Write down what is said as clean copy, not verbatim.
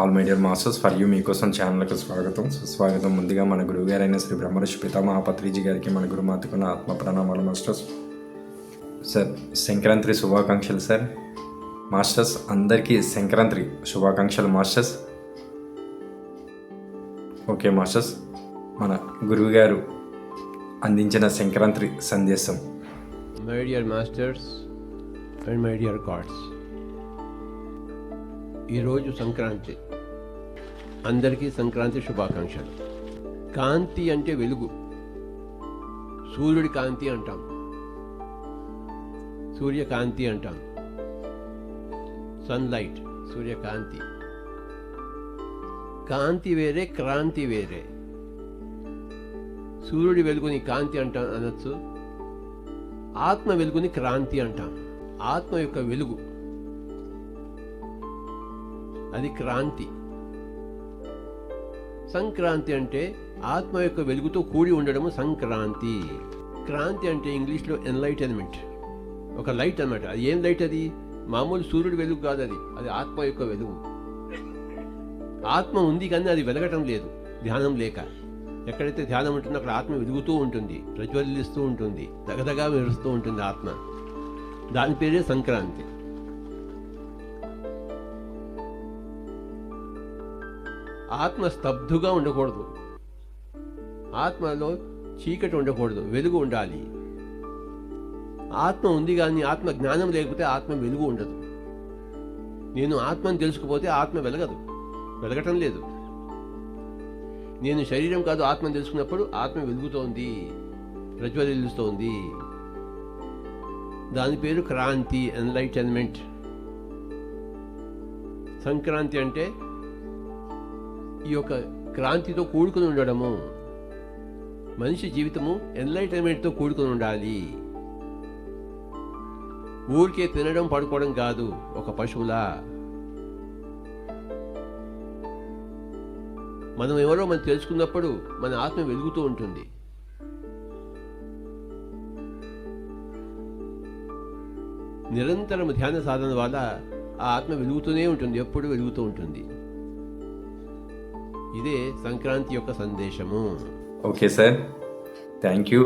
All my dear masters for you మీకోసం ఛానల్కి స్వాగతం సుస్వాగతం. ముందుగా మన గురువు గారైన శ్రీ బ్రహ్మర్షి పితామహ పత్రిజీ గారికి మన గురుమాతకున్న ఆత్మ ప్రణామాలు మాస్టర్స్. సార్ సంక్రాంతి శుభాకాంక్షలు సార్. మాస్టర్స్ అందరికీ సంక్రాంతి శుభాకాంక్షలు మాస్టర్స్. ఓకే మాస్టర్స్, మన గురువు గారు అందించిన సంక్రాంతి సందేశం. My dear masters and my dear God's, ఈరోజు సంక్రాంతి. అందరికీ సంక్రాంతి శుభాకాంక్షలు. కాంతి అంటే వెలుగు, సూర్యుడి కాంతి అంటాం, సూర్యకాంతి అంటాం, సన్లైట్, సూర్యకాంతి. కాంతి వేరే, క్రాంతి వేరే. సూర్యుడి వెలుగుని కాంతి అంటాం అనొచ్చు, ఆత్మ వెలుగుని క్రాంతి అంటాం. ఆత్మ యొక్క వెలుగు అది క్రాంతి. సంక్రాంతి అంటే ఆత్మ యొక్క వెలుగుతో కూడి ఉండడము సంక్రాంతి. క్రాంతి అంటే ఇంగ్లీష్లో ఎన్లైటన్మెంట్, ఒక లైట్ అన్నమాట. అది ఏం లైట్? అది మామూలు సూర్యుడి వెలుగు కాదు, అది ఆత్మ యొక్క వెలుగు. ఆత్మ ఉంది కానీ అది వెలగటం లేదు ధ్యానం లేక. ఎక్కడైతే ధ్యానం ఉంటుందో అక్కడ ఆత్మ వెలుగుతూ ఉంటుంది, ప్రజ్వలిస్తూ ఉంటుంది, దగదగా మెరుస్తూ ఉంటుంది ఆత్మ. దాని పేరే సంక్రాంతి. ఆత్మ స్తబ్దుగా ఉండకూడదు, ఆత్మలో చీకటి ఉండకూడదు, వెలుగు ఉండాలి. ఆత్మ ఉంది కానీ ఆత్మ జ్ఞానం లేకపోతే ఆత్మ వెలుగు ఉండదు. నేను ఆత్మను తెలుసుకుపోతే ఆత్మ వెలగదు, వెలగటం లేదు. నేను శరీరం కాదు ఆత్మను తెలుసుకున్నప్పుడు ఆత్మ వెలుగుతోంది, ప్రజ్వలిస్తోంది. దాని పేరు క్రాంతి, ఎన్లైటన్మెంట్. సంక్రాంతి అంటే ఈ యొక్క క్రాంతితో కూడుకుని ఉండడము. మనిషి జీవితము ఎన్లైటన్మెంట్తో కూడుకుని ఉండాలి. ఊరికే తినడం పడుకోవడం కాదు, ఒక పశువులా. మనం ఎవరో మనం తెలుసుకున్నప్పుడు మన ఆత్మ వెలుగుతూ ఉంటుంది. నిరంతరం ధ్యాన సాధన వల్ల ఆ ఆత్మ వెలుగుతూనే ఉంటుంది, ఎప్పుడు వెలుగుతూ ఉంటుంది. ఇదే సంక్రాంతి యొక్క సందేశము. Okay sir, thank you.